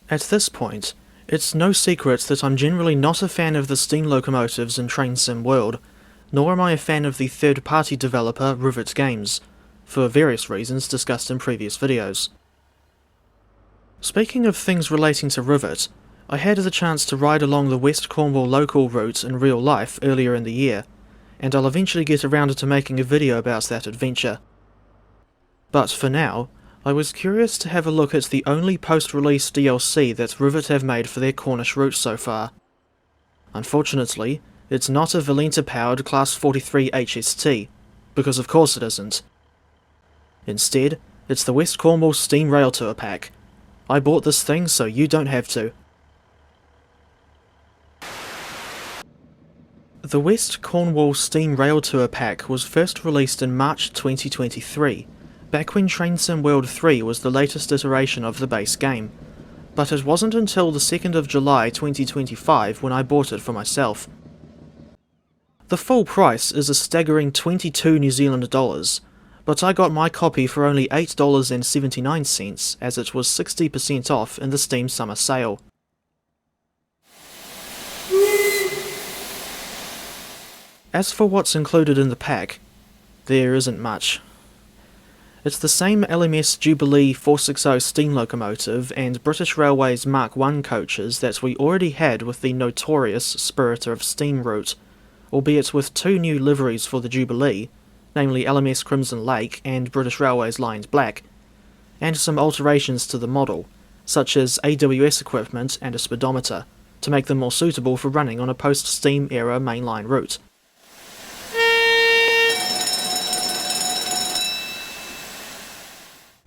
At this point, it's no secret that I'm generally not a fan of the steam locomotives in train sim world, nor am I a fan of the third-party developer Rivet Games, for various reasons discussed in previous videos. Speaking of things relating to Rivet, I had the chance to ride along the West Cornwall Local route in real life earlier in the year, and I'll eventually get around to making a video about that adventure. But for now, I was curious to have a look at the only post-release DLC that Rivet have made for their Cornish route so far. Unfortunately, it's not a Valenta-powered Class 43 HST, because of course it isn't. Instead, it's the West Cornwall Steam Railtour pack. I bought this thing so you don't have to. The West Cornwall Steam Railtour pack was first released in March 2023, back when Train Sim World 3 was the latest iteration of the base game, but it wasn't until the 2nd of July 2025 when I bought it for myself. The full price is a staggering 22 New Zealand dollars, but I got my copy for only $8.79 as it was 60% off in the Steam Summer Sale. As for what's included in the pack, there isn't much. It's the same LMS Jubilee 460 steam locomotive and British Railways Mark I coaches that we already had with the notorious Spirit of Steam route, albeit with two new liveries for the Jubilee, namely LMS Crimson Lake and British Railways Lions Black, and some alterations to the model, such as AWS equipment and a speedometer, to make them more suitable for running on a post-Steam era mainline route.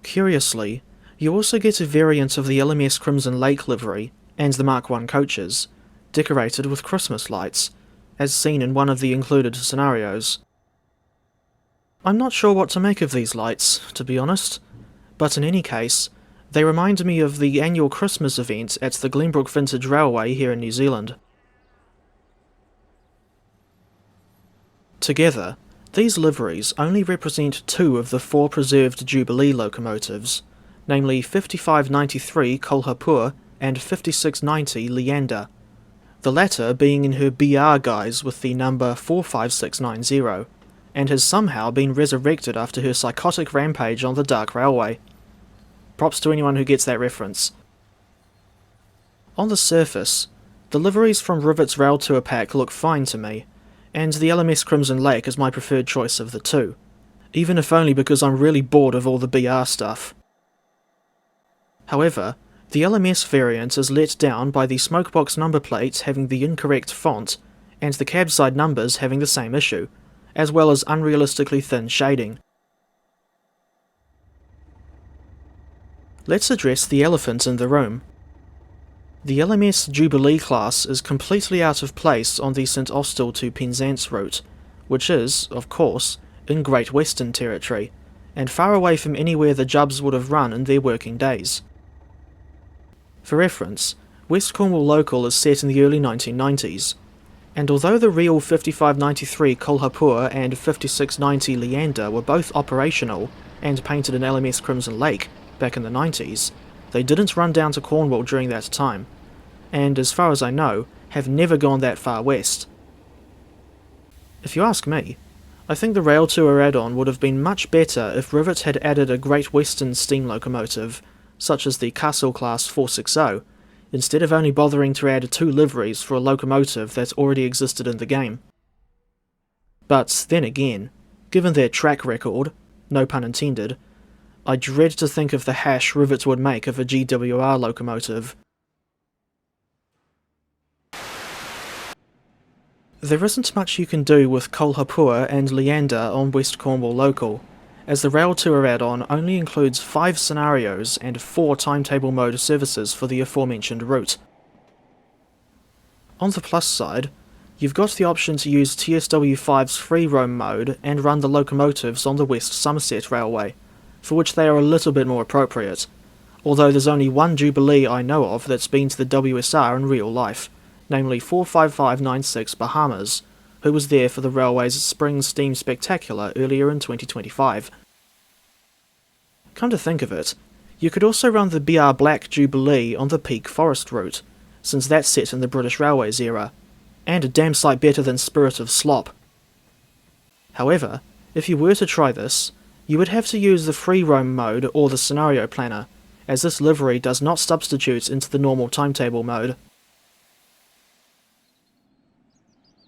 Curiously, you also get a variant of the LMS Crimson Lake livery and the Mark I coaches, decorated with Christmas lights, as seen in one of the included scenarios. I'm not sure what to make of these lights, to be honest, but in any case, they remind me of the annual Christmas event at the Glenbrook Vintage Railway here in New Zealand. Together, these liveries only represent two of the four preserved Jubilee locomotives, namely 5593 Kolhapur and 5690 Leander, the latter being in her BR guise with the number 45690, and has somehow been resurrected after her psychotic rampage on the Dark Railway. Props to anyone who gets that reference. On the surface, the liveries from Rivet's Railtour pack look fine to me, and the LMS Crimson Lake is my preferred choice of the two, even if only because I'm really bored of all the BR stuff. However, the LMS variant is let down by the smokebox number plates having the incorrect font, and the cabside numbers having the same issue, as well as unrealistically thin shading. Let's address the elephant in the room. The LMS Jubilee class is completely out of place on the St Austell to Penzance route, which is, of course, in Great Western territory, and far away from anywhere the Jubs would have run in their working days. For reference, West Cornwall Local is set in the early 1990s, and although the real 5593 Kolhapur and 5690 Leander were both operational and painted in LMS Crimson Lake back in the 90s, they didn't run down to Cornwall during that time, and as far as I know, have never gone that far west. If you ask me, I think the Railtour add-on would have been much better if Rivet had added a Great Western steam locomotive, such as the Castle Class 460, instead of only bothering to add two liveries for a locomotive that already existed in the game. But then again, given their track record, no pun intended, I dread to think of the hash Rivet would make of a GWR locomotive. There isn't much you can do with Kolhapur and Leander on West Cornwall Local, as the Railtour add-on only includes 5 scenarios and 4 timetable mode services for the aforementioned route. On the plus side, you've got the option to use TSW5's free roam mode and run the locomotives on the West Somerset Railway, for which they are a little bit more appropriate, although there's only one Jubilee I know of that's been to the WSR in real life, namely 45596 Bahamas, who was there for the railway's Spring Steam Spectacular earlier in 2025. Come to think of it, You could also run the BR Black Jubilee on the Peak Forest route, since that's set in the British Railways era, and a damn sight better than Spirit of Slop. However, if you were to try this, you would have to use the free roam mode or the scenario planner, as this livery does not substitute into the normal timetable mode.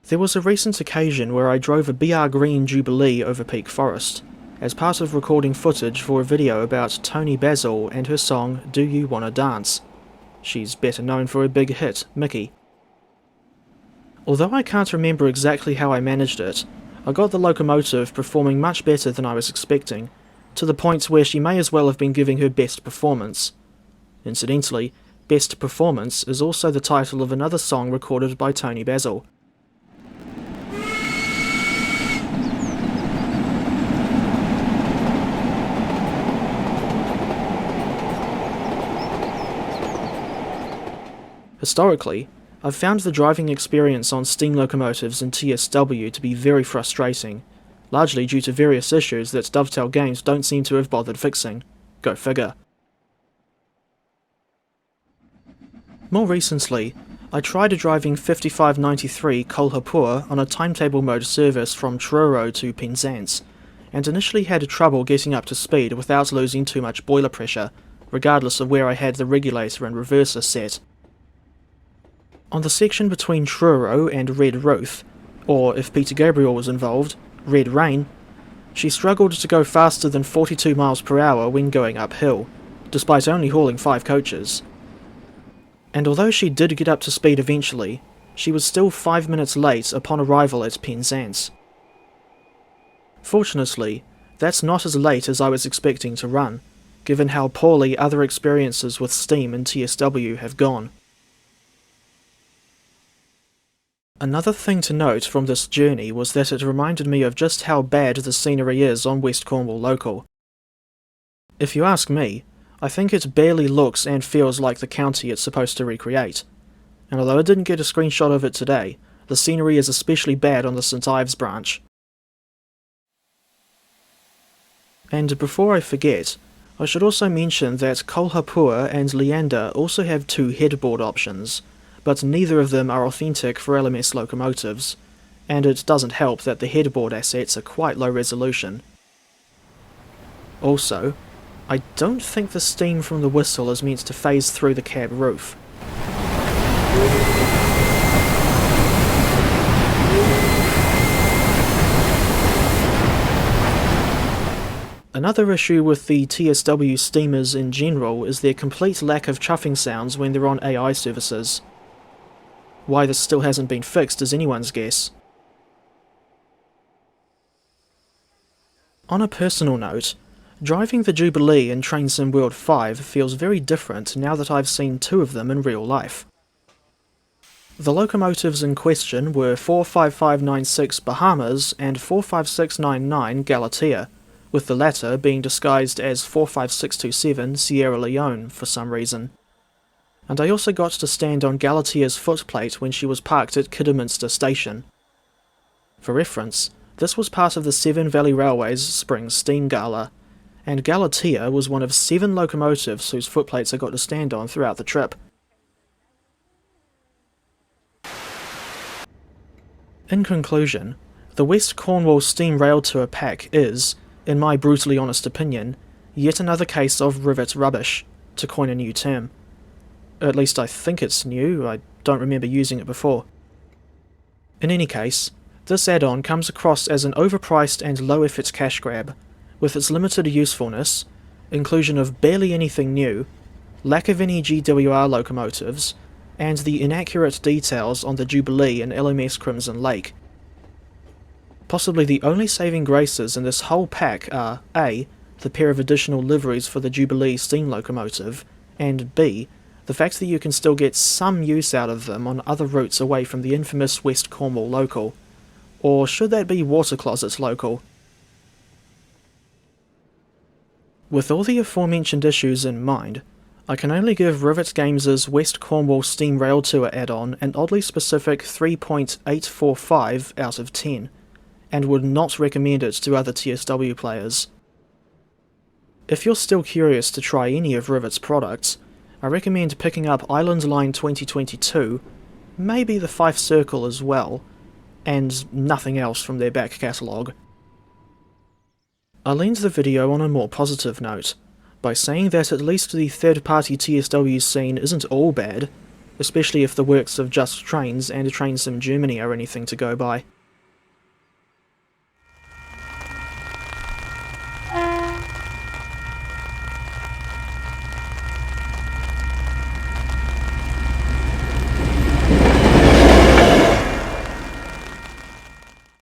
There was a recent occasion where I drove a BR Green Jubilee over Peak Forest, as part of recording footage for a video about Tony Basil and her song Do You Wanna Dance? She's better known for her big hit, Mickey. Although I can't remember exactly how I managed it, I got the locomotive performing much better than I was expecting, to the point where she may as well have been giving her best performance. Incidentally, Best Performance is also the title of another song recorded by Tony Basil. Historically, I've found the driving experience on steam locomotives in TSW to be very frustrating, largely due to various issues that Dovetail Games don't seem to have bothered fixing. Go figure. More recently, I tried driving 5593 Kolhapur on a timetable mode service from Truro to Penzance, and initially had trouble getting up to speed without losing too much boiler pressure, regardless of where I had the regulator and reverser set. On the section between Truro and Red Roof, or if Peter Gabriel was involved, Red Rain, she struggled to go faster than 42 miles per hour when going uphill, despite only hauling 5 coaches. And although she did get up to speed eventually, she was still 5 minutes late upon arrival at Penzance. Fortunately, that's not as late as I was expecting to run, given how poorly other experiences with Steam and TSW have gone. Another thing to note from this journey was that it reminded me of just how bad the scenery is on West Cornwall Local. If you ask me, I think it barely looks and feels like the county it's supposed to recreate, and although I didn't get a screenshot of it today, the scenery is especially bad on the St Ives branch. And before I forget, I should also mention that Kolhapur and Leander also have 2 headboard options, but neither of them are authentic for LMS locomotives, and it doesn't help that the headboard assets are quite low resolution. Also, I don't think the steam from the whistle is meant to phase through the cab roof. Another issue with the TSW steamers in general is their complete lack of chuffing sounds when they're on AI services. Why this still hasn't been fixed is anyone's guess. On a personal note, driving the Jubilee in Train Sim World 5 feels very different now that I've seen 2 of them in real life. The locomotives in question were 45596 Bahamas and 45699 Galatea, with the latter being disguised as 45627 Sierra Leone for some reason. And I also got to stand on Galatea's footplate when she was parked at Kidderminster Station. For reference, this was part of the Severn Valley Railway's Spring Steam Gala, and Galatea was one of 7 locomotives whose footplates I got to stand on throughout the trip. In conclusion, the West Cornwall Steam Railtour pack is, in my brutally honest opinion, yet another case of Rivet rubbish, to coin a new term. At least I think it's new, I don't remember using it before. In any case, this add-on comes across as an overpriced and low-effort cash grab, with its limited usefulness, inclusion of barely anything new, lack of any GWR locomotives, and the inaccurate details on the Jubilee and LMS Crimson Lake. Possibly the only saving graces in this whole pack are A, the pair of additional liveries for the Jubilee steam locomotive, and B, the fact that you can still get some use out of them on other routes away from the infamous West Cornwall Local. Or should that be Water Closet Local? With all the aforementioned issues in mind, I can only give Rivet Games' West Cornwall Steam Railtour add-on an oddly specific 3.845 out of 10, and would not recommend it to other TSW players. If you're still curious to try any of Rivet's products, I recommend picking up Island Line 2022, maybe the Fife Circle as well, and nothing else from their back catalogue. I'll end the video on a more positive note, by saying that at least the third-party TSW scene isn't all bad, especially if the works of Just Trains and Train Sim Germany are anything to go by.